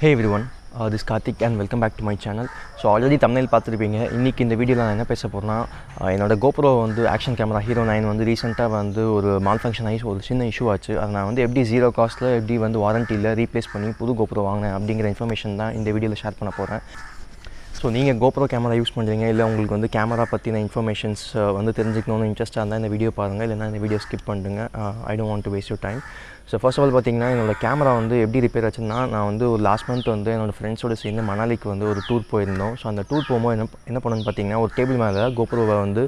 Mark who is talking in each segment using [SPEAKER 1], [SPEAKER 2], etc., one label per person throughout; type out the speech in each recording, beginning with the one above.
[SPEAKER 1] Hey everyone, this is Karthik and welcome back to my channel. So already thumbnail பார்த்துருப்பீங்க. இன்றைக்கி இந்த வீடியோவில் நான் என்ன பேச போகிறேன்னா, என்னோட GoPro வந்து ஆக்ஷன் கேமரா ஹீரோ 9 வந்து ரீசெண்டாக வந்து ஒரு மால்ஃபங்க்ஷன் ஆகி ஒரு சின்ன இஷ்யூ ஆச்சு. அதை நான் வந்து எப்படி ஜீரோ காஸ்ட்டில் எப்படி வந்து வாரண்டியில் ரீப்ளேஸ் பண்ணி புது GoPro வாங்கினேன் அப்படிங்கிற இன்ஃபர்மேஷன் தான் இந்த வீடியோவில் ஷேர் பண்ண போகிறேன். ஸோ நீங்கள் GoPro கேமரா யூஸ் பண்ணுறீங்க, இல்லை உங்களுக்கு வந்து கேமரா பற்றின இன்ஃபர்மேஷன்ஸ் வந்து தெரிஞ்சுக்கணும்னு இன்ட்ரெஸ்ட்டாக இருந்தால் இந்த வீடியோ பாருங்கள், இல்லைனா இந்த வீடியோ ஸ்கிப் பண்ணுங்க. I don't want to waste your time. So first of all பார்த்தீங்கன்னா, என்னோடய கேமரா வந்து எப்படி ரிப்பேர் ஆச்சுன்னா, நான் வந்து ஒரு லாஸ்ட் மந்த் வந்து என்னோடய ஃப்ரெண்ட்ஸோடு சேர்ந்து மணாலிக்கு வந்து ஒரு டூர் போயிருந்தோம். ஸோ அந்த டூர் போகும்போது என்ன பண்ணணும்னு பார்த்தீங்கன்னா, ஒரு டேபிள் மேலே GoProவை வந்து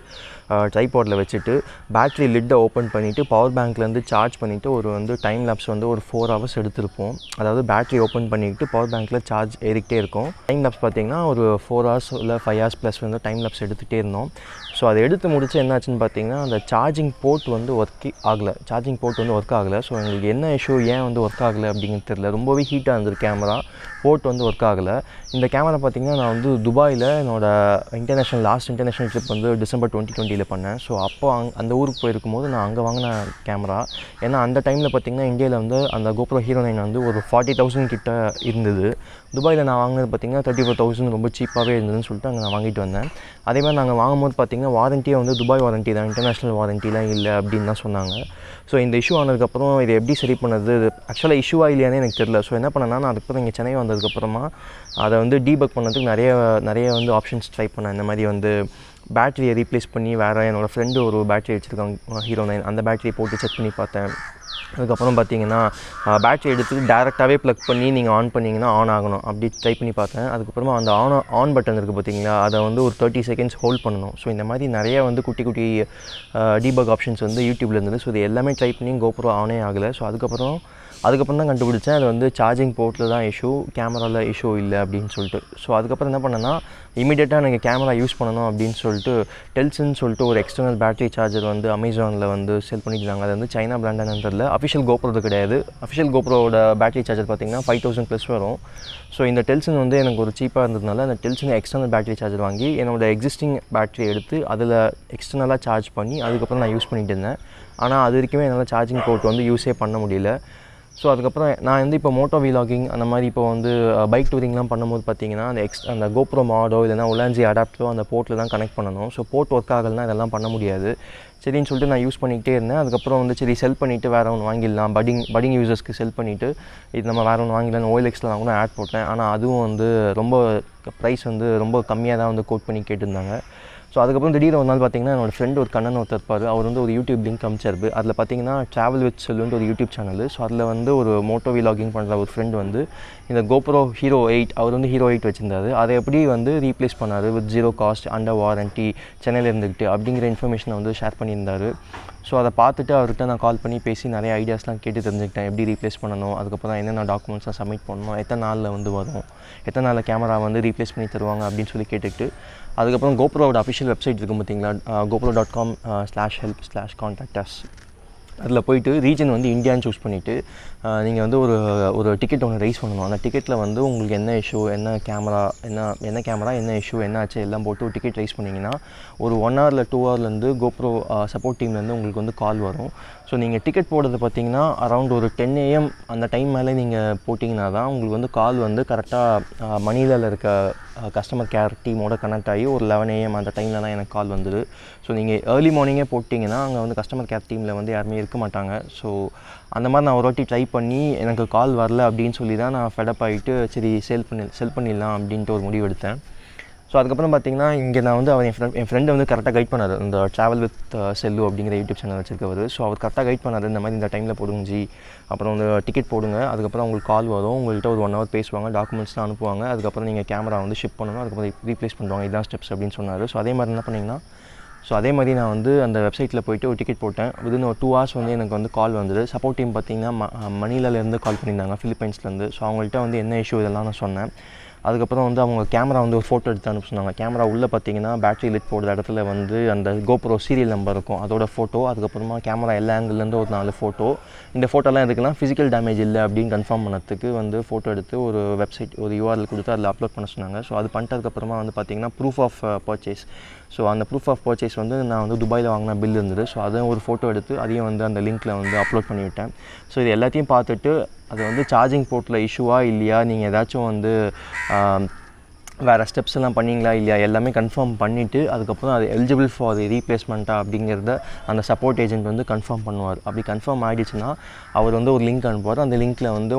[SPEAKER 1] ட்ரைபாடில் வச்சுட்டு பேட்ரி லிட்டை ஓப்பன் பண்ணிவிட்டு பவர் பேங்க்லேருந்து சார்ஜ் பண்ணிவிட்டு ஒரு வந்து டைம் லேப்ஸ் வந்து ஒரு 4 hours எடுத்திருப்போம். அதாவது பேட்ரி ஓப்பன் பண்ணிவிட்டு பவர் பேங்க்கில் சார்ஜ் ஏறிக்கிட்டே இருக்கும். டைம் லேப்ஸ் பார்த்தீங்கன்னா ஒரு 4 hours இல்லை 5 hours ப்ளஸ் வந்து டைம் லேப்ஸ் எடுத்துகிட்டே இருந்தோம். ஸோ அதை எடுத்து முடிச்சு என்னாச்சுன்னு பார்த்தீங்கன்னா, அந்த சார்ஜிங் போர்ட் வந்து ஒர்க் ஆகலை. ஸோ எங்களுக்கு என்ன இஷ்யூ, ஏன் வந்து ஒர்க் ஆகலை அப்படிங்கிறது தெரியல. ரொம்பவே ஹீட்டாக இருந்தது கேமரா, போர்ட் வந்து ஒர்க் ஆகலை. இந்த கேமரா பார்த்திங்கன்னா, நான் வந்து துபாயில் என்னோடய லாஸ்ட் இன்டர்நேஷ்னல் ட்ரிப் வந்து December 2020 பண்ணேன். ஸோ அப்போ அந்த ஊருக்கு போயிருக்கும்போது நான் அங்கே வாங்கின கேமரா. ஏன்னா அந்த டைமில் பார்த்திங்கன்னா இந்தியாவில் வந்து அந்த GoPro Hero 9 வந்து ஒரு 40,000 கிட்ட இருந்தது. துபாயில் நான் வாங்கினது பார்த்திங்கன்னா 34,000, ரொம்ப சீப்பாகவே இருந்ததுன்னு சொல்லிட்டு அங்கே நான் வாங்கிட்டு வந்தேன். அதே மாதிரி நாங்கள் வாங்கும்போது பார்த்திங்கன்னா வாரண்டியே வந்து துபாய் வாரண்ட்டி தான், இன்டர்நேஷ்னல் வாரண்ட்டிலாம் இல்லை அப்படின்னு தான் சொன்னாங்க. ஸோ இந்த இஷ்யூ ஆனதுக்கப்புறம் இதை எப்படி சரி பண்ணது, ஆக்சுவலாக இஷ்யூவாக இல்லையானே எனக்கு தெரியல. ஸோ என்ன பண்ணேன்னா, நான் அதுக்கப்புறம் இங்கே சென்னை வந்ததுக்கப்புறமா அதை வந்து டீபக் பண்ணதுக்கு நிறைய வந்து ஆப்ஷன்ஸ் ட்ரை பண்ணேன். இந்த மாதிரி வந்து பேட்டரியை ரீப்ளேஸ் பண்ணி வேறு என்னோடய ஃப்ரெண்டு ஒரு பேட்டரி வச்சுருக்காங்க Hero 9, அந்த பேட்டரியை போட்டு செக் பண்ணி பார்த்தேன். அதுக்கப்புறம் பார்த்தீங்கன்னா பேட்டரி எடுத்து டேரெக்டாகவே ப்ளக் பண்ணி நீங்கள் ஆன் பண்ணிங்கன்னா ஆன் ஆகணும், அப்படி ட்ரை பண்ணி பார்த்தேன். அதுக்கப்புறமா அந்த ஆன் பட்டன் இருக்குது பார்த்தீங்களா, அதை வந்து ஒரு 30 seconds ஹோல்ட் பண்ணணும். ஸோ இந்த மாதிரி நிறைய வந்து குட்டி டீபக் ஆப்ஷன்ஸ் வந்து யூடியூப்பில் இருந்தது. ஸோ இது எல்லாமே ட்ரை பண்ணி GoPro ஆனே ஆகலை. ஸோ அதுக்கப்புறம் தான் கண்டுபிடிச்சேன் அது வந்து சார்ஜிங் போர்ட்டில் தான் இஷ்யூ, கேமராவில் இஷ்யூ இல்லை அப்படின்னு சொல்லிட்டு. ஸோ அதுக்கப்புறம் என்ன பண்ணேன்னா, இமீடியட்டாக எனக்கு கேமரா யூஸ் பண்ணணும் அப்படின்னு சொல்லிட்டு டெல்சன்னு சொல்லிட்டு ஒரு எக்ஸ்டர்னல் பேட்டரி சார்ஜர் வந்து அமேசானில் வந்து செல் பண்ணியிருந்தாங்க. அது வந்து சைனா பிராண்டானு தெரியல, அஃபிஷியல் GoPro கிடையாது. அஃபிஷியல் GoProவோட பேட்டரி சார்ஜர் பார்த்திங்கன்னா 5,000 ப்ளஸ் வரும். ஸோ இந்த டெல்சன் வந்து எனக்கு ஒரு சீப்பாக இருந்ததுனால அந்த டெல்சன் எக்ஸ்டர்னல் பேட்டரி சார்ஜர் வாங்கி என்னோடய எக்ஸிஸ்டிங் பேட்டரி எடுத்து அதில் எக்ஸ்டர்னலாக சார்ஜ் பண்ணி அதுக்கப்புறம் நான் யூஸ் பண்ணிகிட்டு இருந்தேன். ஆனால் அது வரைக்குமே என்னால் சார்ஜிங் போர்ட் வந்து யூஸே பண்ண முடியல. ஸோ அதுக்கப்புறம் நான் வந்து இப்போ மோட்டோ விலாகிங் அந்த மாதிரி இப்போ வந்து பைக் டூரிங்லாம் பண்ணும்போது பார்த்தீங்கன்னா அந்த GoPro மாடோ இல்லைனா உலான்ஜி அடாப்டரோ அந்த போர்ட்டில் தான் கனெக்ட் பண்ணணும். ஸோ போர்ட் ஒர்க் ஆகலைன்னா இதெல்லாம் பண்ண முடியாது. சரின்னு சொல்லிட்டு நான் யூஸ் பண்ணிக்கிட்டே இருந்தேன். அதுக்கப்புறம் வந்து சரி செல் பண்ணிவிட்டு வேறு ஒன்று வாங்கிடலாம், பட்டிங் யூசர்ஸ்க்கு செல் பண்ணிவிட்டு இது நம்ம வேறு ஒன்று வாங்கிடலாம் OLXல நான் கூட ஆட் போட்டேன். ஆனால் அதுவும் வந்து ரொம்ப ப்ரைஸ் வந்து ரொம்ப கம்மியாக தான் வந்து கோட் பண்ணி கேட்டிருந்தாங்க. ஸோ அதுக்கப்புறம் திடீர்னு ஒரு நாள் பார்த்திங்கன்னா, என்னோடய ஃப்ரெண்டு ஒரு கண்ணன் ஒருத்தர் இருப்பார், அவர் வந்து ஒரு யூடியூப் லிங்க் அமிச்சார். அதில் பார்த்திங்கன்னா ட்ராவல் வித் செல்லுன்ட்டு ஒரு யூடியூப் சேனல். ஸோ அதில் வந்து ஒரு மோட்டோ விலாகிங் பண்ணுற ஒரு ஃப்ரெண்டு வந்து இந்த GoPro Hero 8, அவர் வந்து Hero 8 வச்சுருந்தாரு, அதை எப்படி வந்து ரீப்ளேஸ் பண்ணார் with zero cost under warranty சென்னையில் இருந்துக்கிட்டு அப்படிங்கிற இன்ஃபர்மேஷனை வந்து ஷேர் பண்ணியிருந்தார். ஸோ அதை பார்த்துட்டு அவர்கிட்ட நான் கால் பண்ணி பேசி நிறைய ஐடியாஸ்லாம் கேட்டு தெரிஞ்சுக்கிட்டேன், எப்படி ரீப்ளேஸ் பண்ணணும், அதுக்கப்புறம் என்னென்ன டாக்குமெண்ட்ஸ்லாம் சப்மிட் பண்ணணும், எத்தனை நாளில் வந்து வரும், எத்தனை நாளில் கேமரா வந்து ரீப்ளேஸ் பண்ணி தருவாங்க அப்படின்னு சொல்லி கேட்டுக்கிட்டு அதுக்கப்புறம் GoProவோட அஃபிஷியல் வெப்சைட் இருக்கும் பார்த்தீங்களா, gopro.com/help/contact us, அதில் போய்ட்டு ரீஜன் வந்து இந்தியான்னு சூஸ் பண்ணிவிட்டு நீங்கள் வந்து ஒரு டிக்கெட் ஒன்று ரைஸ் பண்ணணும். அந்த டிக்கெட்டில் வந்து உங்களுக்கு என்ன இஷ்யூ, என்ன கேமரா என்ன இஷ்யூ என்ன ஆச்சு எல்லாம் போட்டு ஒரு டிக்கெட் ரைஸ் பண்ணிங்கன்னா ஒரு 1 hour இல்லை 2 hourலேருந்து GoPro சப்போர்ட் டீம்லேருந்து உங்களுக்கு வந்து கால் வரும். ஸோ நீங்கள் டிக்கெட் போடுறது பார்த்திங்கன்னா அரௌண்ட் ஒரு 10 AM அந்த டைம் மேலே நீங்கள் போட்டிங்கன்னா தான் உங்களுக்கு வந்து கால் வந்து கரெக்டாக மணிலாவில் இருக்க கஸ்டமர் கேர் டீமோட கனெக்ட் ஆகி ஒரு 11 AM அந்த டைமில் தான் எனக்கு கால் வந்தது. ஸோ நீங்கள் ஏர்லி மார்னிங்கே போட்டிங்கன்னா அங்கே வந்து கஸ்டமர் கேர் டீமில் வந்து யாருமே இருக்க மாட்டாங்க. ஸோ அந்த மாதிரி நான் ஒரு வாட்டி ட்ரை பண்ணி எனக்கு கால் வரல அப்படின்னு சொல்லி தான் நான் ஃபெடப் ஆகிட்டு சரி செல் பண்ணிடலாம் அப்படின்ட்டு ஒரு முடிவு எடுத்தேன். ஸோ அதுக்கப்புறம் பார்த்திங்கன்னா இங்கே நான் வந்து என் ஃப்ரெண்டு வந்து கரெக்டாக கைட் பண்ணார், இந்த ட்ராவல் வித் செல்லு அப்படிங்கிற யூடியூப் சேனல் வச்சுருக்கவர். ஸோ அவர் கரெக்டாக கைட் பண்ணார், இந்த மாதிரி இந்த டைமில் போடுங்க ஜி, அப்புறம் வந்து டிக்கெட் போடுங்க, அதுக்கப்புறம் உங்களுக்கு கால் வரும், உங்கள்கிட்ட ஒரு 1 hour பேசுவாங்க, டாக்குமெண்ட்ஸ்லாம் அனுப்புவாங்க, அதுக்கப்புறம் நீங்கள் கேமரா வந்து ஷிப் பண்ணணும், அதுக்கப்புறம் ரீப்ளேஸ் பண்ணுவாங்க, இதுதான் ஸ்டெப்ஸ் அப்படின்னு சொன்னார். ஸோ அதே மாதிரி என்ன பண்ணிங்கன்னா, அதே மாதிரி நான் வந்து அந்த வெப்சைட்டில் போய்ட்டு ஒரு டிக்கெட் போட்டேன். வித்தின் ஒரு 2 hours வந்து எனக்கு வந்து கால் வந்தது. சப்போர்ட் டீம் பார்த்திங்கன்னா மணிலாலேருந்து கால் பண்ணியிருந்தாங்க, ஃபிலிப்பைன்ஸ்லேருந்து. ஸோ அவங்கள்ட்ட வந்து என்ன இஷ்யூ இதெல்லாம் நான் சொன்னேன். அதுக்கப்புறம் வந்து அவங்க கேமரா வந்து ஒரு ஃபோட்டோ எடுத்து அனுப்ப சொன்னாங்க. கேமரா உள்ளே பார்த்தீங்கன்னா பேட்டரி லிட் போடுற இடத்துல வந்து அந்த GoPro சீரியல் நம்பர் இருக்கும், அதோட ஃபோட்டோ, அதுக்கப்புறமா கேமரா எல்லா ஆங்கிள்லேருந்து ஒரு 4 ஃபோட்டோ. இந்த ஃபோட்டோலாம் எதுக்குன்னா ஃபிசிக்கல் டேமேஜ் இல்லை அப்படின்னு கன்ஃபார்ம் பண்ணதுக்கு வந்து ஃபோட்டோ எடுத்து ஒரு வெப்சைட் ஒரு URL கொடுத்து அதில் அப்லோட் பண்ண சொன்னாங்க. ஸோ அது பண்ணிட்டதுக்கப்புறமா வந்து பார்த்திங்கன்னா ப்ரூஃப் ஆஃப் பர்ச்சேஸ். ஸோ அந்த ப்ரூஃப் ஆஃப் பர்ச்சேஸ் வந்து நான் வந்து துபாயில் வாங்கின பில் இருந்தது. ஸோ அதையும் ஒரு ஃபோட்டோ எடுத்து அதையும் வந்து அந்த லிங்க்கில் வந்து அப்லோட் பண்ணிவிட்டேன். ஸோ இது எல்லாத்தையும் பார்த்துட்டு அது வந்து சார்ஜிங் போர்ட்டில் இஷ்யூவா இல்லையா, நீங்கள் ஏதாச்சும் வந்து வேறு ஸ்டெப்ஸ் எல்லாம் பண்ணிங்களா இல்லையா, எல்லாமே கன்ஃபார்ம் பண்ணிவிட்டு அதுக்கப்புறம் அது எலிஜிபிள் ஃபார் ரீப்ளேஸ்மெண்ட்டா அப்படிங்கிறத அந்த சப்போர்ட் ஏஜென்ட் வந்து கன்ஃபார்ம் பண்ணுவார். அப்படி கன்ஃபார்ம் ஆகிடுச்சுன்னா அவர் வந்து ஒரு லிங்க் அனுப்புவார். அந்த லிங்க்கில் வந்து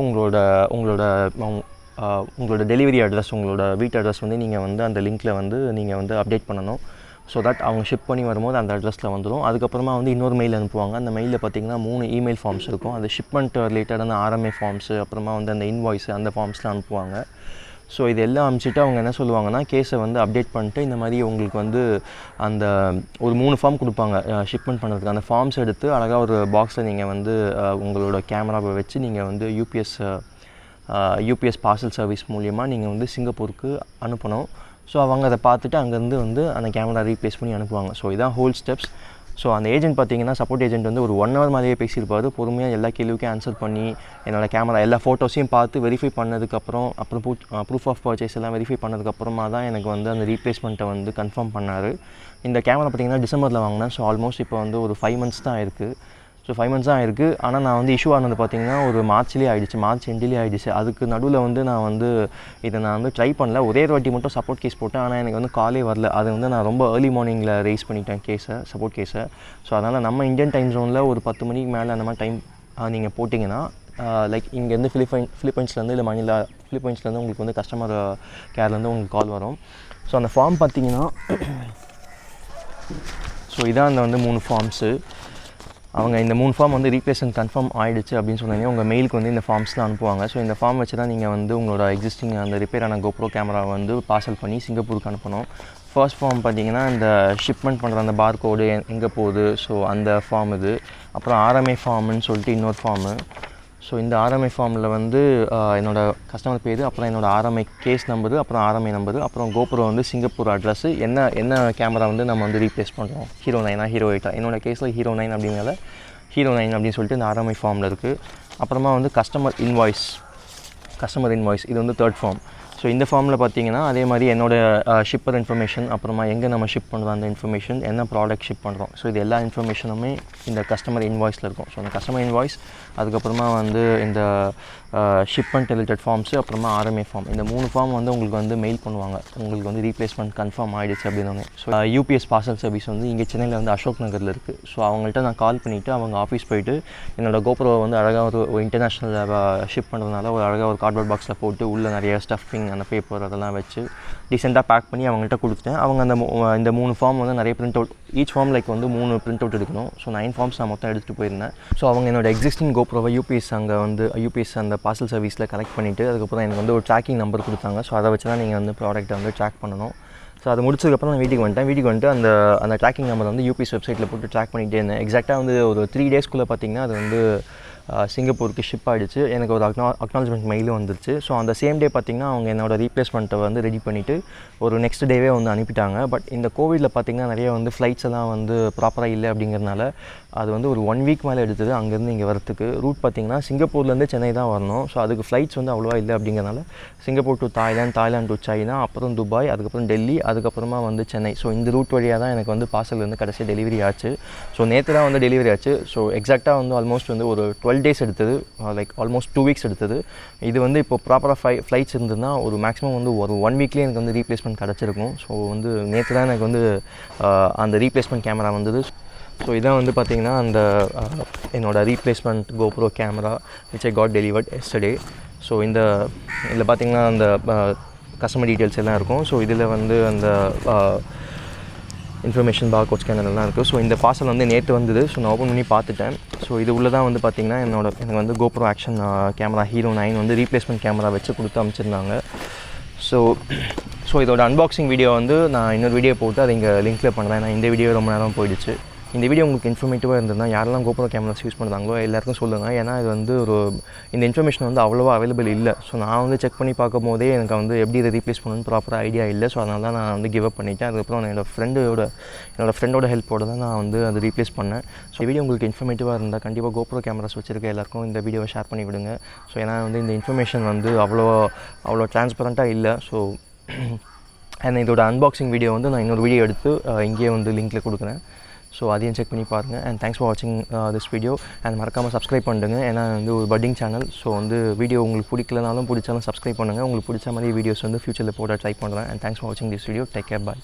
[SPEAKER 1] உங்களோட டெலிவரி அட்ரஸ், உங்களோட வீட்டு அட்ரஸ் வந்து நீங்கள் வந்து அந்த லிங்க்கில் வந்து நீங்கள் வந்து அப்டேட் பண்ணணும். ஸோ தட் அவங்க ஷிப் பண்ணி வரும்போது அந்த அட்ரஸில் வந்துடும். அதுக்கப்புறமா வந்து இன்னொரு மெயில் அனுப்புவாங்க. அந்த மெயிலில் பார்த்திங்கன்னா 3 இமெயில் ஃபார்ம்ஸ் இருக்கும். அது ஷிப்மெண்ட் ரிலேட்டடான RMA ஃபார்ம்ஸு, அப்புறமா வந்து அந்த இன்வாய்ஸு, அந்த ஃபார்ம்ஸ்லாம் அனுப்புவாங்க. ஸோ இது எல்லாம் அனுப்பிச்சிட்டு அவங்க என்ன சொல்லுவாங்கன்னா, கேஸை வந்து அப்டேட் பண்ணிட்டு இந்த மாதிரி உங்களுக்கு வந்து அந்த ஒரு 3 ஃபார்ம் கொடுப்பாங்க ஷிப்மெண்ட் பண்ணுறதுக்கு. அந்த ஃபார்ம்ஸ் எடுத்து அழகாக ஒரு பாக்ஸில் நீங்கள் வந்து உங்களோட கேமராவை வச்சு நீங்கள் வந்து யூபிஎஸ் பார்சல் சர்வீஸ் மூலிமா நீங்கள் வந்து சிங்கப்பூருக்கு அனுப்பணும். ஸோ அவங்க அதை பார்த்துட்டு அங்கேருந்து வந்து அந்த கேமரா ரீப்ளேஸ் பண்ணி அனுப்புவாங்க. ஸோ இதான் ஹோல் ஸ்டெப்ஸ். ஸோ அந்த ஏஜென்ட் பார்த்திங்கன்னா, சப்போர்ட் ஏஜென்ட் வந்து ஒரு 1 hour மாதிரியே பேசியிருப்பார். பொறுமையாக எல்லா கேள்விக்கும் ஆன்சர் பண்ணி என்னோடய கேமரா எல்லா ஃபோட்டோஸையும் பார்த்து வெரிஃபை பண்ணதுக்கப்புறம், அப்புறம் ப்ரூஃப் ஆஃப் பர்ச்சேஸ் எல்லாம் வெரிஃபை பண்ணதுக்கப்புறமா தான் எனக்கு வந்து அந்த ரீப்ளேஸ்மெண்ட்டை வந்து கன்ஃபார்ம் பண்ணார். இந்த கேமரா பார்த்திங்கன்னா டிசம்பரில் வாங்கினேன். ஸோ ஆல்மோஸ்ட் இப்போ வந்து ஒரு 5 months தான் இருக்குது. ஸோ 5 months தான் இருக்குது. ஆனால் நான் வந்து இஷ்யூ ஆனது பார்த்திங்கன்னா ஒரு மார்ச்லேயே ஆகிடுச்சு, மார்ச் எண்ட்லேயே ஆகிடுச்சு. அதுக்கு நடுவில் வந்து நான் வந்து இதை ட்ரை பண்ணல. ஒரே ஒரு வாட்டி மட்டும் சப்போர்ட் கேஸ் போட்டேன். ஆனால் எனக்கு வந்து காலே வரல. அது வந்து நான் ரொம்ப ஏர்லி மார்னிங்கில் ரைஸ் பண்ணிட்டேன் சப்போர்ட் கேஸை. ஸோ அதனால் நம்ம இந்தியன் டைம் ஜோனில் ஒரு 10 மணிக்கு மேலே அந்த மாதிரி டைம் நீங்கள் போட்டிங்கன்னா, லைக் இங்கேருந்து ஃபிலிப்பைன்ஸ்லேருந்து இல்லை ஃபிலிப்பைன்ஸ்லேருந்து உங்களுக்கு வந்து கஸ்டமர் கேர்லேருந்து உங்களுக்கு கால் வரும். ஸோ அந்த ஃபார்ம் பார்த்திங்கன்னா, ஸோ இதான் அந்த வந்து 3 ஃபார்ம்ஸு. அவங்க இந்த 3 ஃபார்ம் வந்து ரீப்ளேஸ்மெண்ட் கன்ஃபார்ம் ஆகிடுச்சு அப்படின்னு சொன்னீங்கன்னா உங்கள் மெயிலுக்கு வந்து இந்த ஃபார்ம்ஸ்லாம் அனுப்புவாங்க. ஸோ இந்த ஃபார்ம் வச்சு தான் நீங்கள் வந்து உங்களோட எக்ஸிஸ்டிங் அந்த ரிப்பேரான GoPro கேமராவை வந்து பார்சல் பண்ணி சிங்கப்பூருக்கு அனுப்பணும். ஃபர்ஸ்ட் ஃபார்ம் பார்த்திங்கன்னா இந்த ஷிப்மெண்ட் பண்ணுற அந்த பார் கோடு எங்கே போகுது, ஸோ அந்த ஃபார்ம் இது. அப்புறம் RMA ஃபார்ம்னு சொல்லிட்டு இன்னொரு ஃபார்மு. ஸோ இந்த RMA ஃபார்மில் வந்து என்னோடய கஸ்டமர் பேர், அப்புறம் என்னோடய RMA கேஸ் நம்பரு, அப்புறம் RMA நம்பரு, அப்புறம் GoPro வந்து சிங்கப்பூர் அட்ரஸ்ஸு, என்ன கேமரா வந்து நம்ம வந்து ரீப்ளேஸ் பண்ணுறோம், Hero 9 Hero 8. என்னோடய கேஸில் Hero 9 அப்படிங்கிறத Hero 9 அப்படின்னு சொல்லிட்டு இந்த RMA ஃபார்மில் இருக்குது. அப்புறமா வந்து கஸ்டமர் இன்வாய்ஸ் இது வந்து 3rd ஃபார்ம். ஸோ இந்த ஃபார்மில் பார்த்தீங்கன்னா அதே மாதிரி என்னோடய ஷிப்பர் இன்ஃபர்மேஷன், அப்புறமா எங்கே நம்ம ஷிப் பண்ணுறோம் அந்த இன்ஃபர்மேஷன், என்ன ப்ராடக்ட் ஷிப் பண்ணுறோம், ஸோ இது எல்லா இன்ஃபர்மேஷனுமே இந்த கஸ்டமர் இன்வாய்ஸில் இருக்கும். ஸோ அந்த கஸ்டமர் இன்வாய்ஸ், அதுக்கப்புறமா வந்து இந்த ஷிப்மெண்ட் ரிலேட்டட் ஃபார்ம்ஸு, அப்புறமா RMA ஃபார்ம், இந்த 3 ஃபார்ம் வந்து உங்களுக்கு வந்து மெயில் பண்ணுவாங்க. உங்களுக்கு வந்து ரீப்ளேஸ்மெண்ட் கன்ஃபார்ம் ஆகிடுச்சு அப்படின்னு. ஸோ யூபிஎஸ் பார்சல் சர்வீஸ் வந்து இங்கே சென்னையில் வந்து அசோக் நகரில் இருக்குது. ஸோ அவங்கள்ட்ட நான் கால் பண்ணிவிட்டு அவங்க ஆஃபீஸ் போயிட்டு என்னோடய GoProவை வந்து அழகாக ஒரு இன்டர்நேஷ்னல் ஷிப் பண்ணுறதுனால ஒரு அழகாக ஒரு கார்ட்போர்ட் பாக்ஸில் போட்டு உள்ளே நிறைய ஸ்டஃபிங், அந்த பேப்பர் அதெல்லாம் வச்சு டீசெண்டாக பேக் பண்ணி அவங்கள்ட்ட கொடுத்துட்டேன். அவங்க இந்த 3 ஃபார்ம் வந்து நிறைய print out, each form like வந்து 3 பிரிண்ட் அவுட் எடுக்கணும். ஸோ 9 ஃபார்ம்ஸ் நான் மொத்தம் எடுத்துகிட்டு போயிருந்தேன். ஸோ அவங்க என்னோட எக்ஸிஸ்டிங் GoProவை யூபிஎஸ் அந்த பார்சல் சர்வீஸில் கலெக்ட் பண்ணிவிட்டு அதுக்கப்புறம் எனக்கு வந்து ஒரு ட்ராக்கிங் நம்பர் கொடுத்தாங்க. ஸோ அதை வச்சு தான் நீங்கள் வந்து ப்ராடக்ட்டை வந்து ட்ராக் பண்ணணும். ஸோ அது முடிச்சதுக்கப்புறம் நான் வீட்டுக்கு வந்துட்டு அந்த ட்ராக்கிங் நம்பர் வந்து யூபிஎஸ் வெப்சைட்டில் போட்டு ட்ராக் பண்ணிகிட்டே இருந்தேன். எக்ஸாக்டாக வந்து ஒரு 3 daysக்குள்ளே பார்த்திங்கன்னா அது வந்து சிங்கப்பூருக்கு ஷிப் ஆகிடுச்சு. எனக்கு ஒரு அக்னாலஜ்மெண்ட் மெயிலும் வந்துருச்சு. ஸோ அந்த சேம் டே பார்த்திங்கன்னா அவங்க என்னோடய ரீப்ளேஸ்மெண்ட்டை வந்து ரெடி பண்ணிவிட்டு ஒரு நெக்ஸ்ட் டேவே வந்து அனுப்பிட்டாங்க. பட் இந்த கோவிடில் பார்த்திங்கன்னா நிறைய வந்து ஃப்ளைட்ஸ் எல்லாம் வந்து ப்ராப்பராக இல்லை அப்படிங்கிறதுனால அது வந்து ஒரு 1 week மேலே எடுத்தது அங்கேருந்து இங்கே வரத்துக்கு. ரூட் பார்த்திங்கன்னா சிங்கப்பூர்லேருந்து சென்னை தான் வரணும். ஸோ அதுக்கு ஃப்ளைட்ஸ் வந்து அவ்வளோவா இல்லை அப்படிங்கிறனால Singapore to Thailand to China, அப்புறம் துபாய், அதுக்கப்புறம் டெல்லி, அதுக்கப்புறமா வந்து சென்னை. ஸோ இந்த ரூட் வழியாக தான் எனக்கு வந்து பார்சல் வந்து கடைசியாக டெலிவரி ஆச்சு. ஸோ நேற்று தான் வந்து டெலிவரி ஆச்சு. ஸோ எக்ஸாக்டாக வந்து ஆல்மோஸ்ட் வந்து ஒரு 12 days எடுத்தது, லைக் ஆல்மோஸ்ட் 2 weeks எடுத்தது. இது வந்து இப்போ ப்ராப்பராக ஃப்ளைட்ஸ் இருந்ததுன்னா ஒரு மேக்ஸிமம் வந்து ஒரு 1 weekலேயே எனக்கு வந்து ரீப்ளேஸ்மெண்ட் கிடச்சிருக்கும். ஸோ வந்து நேற்று தான் எனக்கு வந்து அந்த ரீப்ளேஸ்மெண்ட் கேமரா வந்தது. ஸோ இதான் வந்து பார்த்திங்கன்னா அந்த என்னோடய replacement GoPro camera which I got delivered yesterday. So இதில் பார்த்திங்கன்னா அந்த கஸ்டமர் டீட்டெயில்ஸ் எல்லாம் இருக்கும். ஸோ இதில் வந்து அந்த இன்ஃபர்மேஷன் பார்கோட் ஸ்கேனர் எல்லாம் இருக்குது. ஸோ இந்த பார்சல் வந்து நேற்று வந்தது. ஸோ நான் ஓப்பன் பண்ணி பார்த்துட்டேன். ஸோ இது உள்ள தான் வந்து பார்த்திங்கன்னா எனக்கு வந்து GoPro ஆக்ஷன் கேமரா Hero 9 வந்து ரீப்ளேஸ்மெண்ட் கேமரா வச்சு கொடுத்து அமைச்சிருந்தாங்க. ஸோ இதோட அன்பாக்சிங் வீடியோ வந்து நான் இன்னொரு வீடியோ போட்டு அதை இங்கே லிங்க்கில் பண்ணுறேன். ஏன்னா இந்த வீடியோ ரொம்ப நேரம் போயிடுச்சு. இந்த வீடியோ உங்களுக்கு இன்ஃபர்மேட்டிவாக இருந்ததுன்னா யாரெல்லாம் GoPro கேமராஸ் யூஸ் பண்ணுறாங்களோ எல்லாருக்கும் சொல்லுங்கள். ஏன்னா இது வந்து இந்த இன்ஃபர்மேஷன் வந்து அவ்வளோவா அவைலபிள் இல்லை. ஸோ நான் வந்து செக் பண்ணி பார்க்கும் போதே எனக்கு வந்து எப்படி இதை ரீப்ளேஸ் பண்ணணும்னு ப்ராப்பராக ஐடியா இல்லை. ஸோ அதனால தான் நான் வந்து கிவ் அப் பண்ணிட்டேன். அதுக்கப்புறம் என்னோடய ஃப்ரெண்டோட ஹெல்ப்போடு தான் நான் வந்து அதை ரீப்ளேஸ் பண்ணேன். ஸோ வீடியோ உங்களுக்கு இன்ஃபர்மேட்டிவாக இருந்தால் கண்டிப்பாக GoPro கேமராஸ் வச்சுருக்க எல்லாருக்கும் இந்த வீடியோவை ஷேர் பண்ணி விடுங்க. ஸோ ஏன்னா வந்து இந்த இன்ஃபர்மேஷன் வந்து அவ்வளோ ட்ரான்ஸ்பரண்ட்டாக இல்லை. ஸோ அண்ட் இதோட அன்பாக்சிங் வீடியோ வந்து நான் இன்னொரு வீடியோ எடுத்து இங்கேயே வந்து லிங்க்கில் கொடுக்குறேன். ஸோ அதையும் செக் பண்ணி பாருங்கள். அண்ட் தேங்க்ஸ் ஃபார் வாட்சிங் திஸ் வீடியோ. அண்ட் மறக்காமல் சப்ஸ்கிரைப் பண்ணுங்கள். ஏன்னா வந்து ஒரு பட்டிங் சேனல். ஸோ வந்து வீடியோ உங்களுக்கு பிடிக்கலனாலும் பிடிச்சாலும் சப்ஸ்கிரைப் பண்ணுங்கள். உங்களுக்கு பிடிச்ச மாதிரி வீடியோஸ் வந்து ஃபியூச்சரில் போட ட்ரை பண்ணுறேன். அண்ட் தேங்க்ஸ் ஃபார் வாட்சிங் this video. Take care, bye.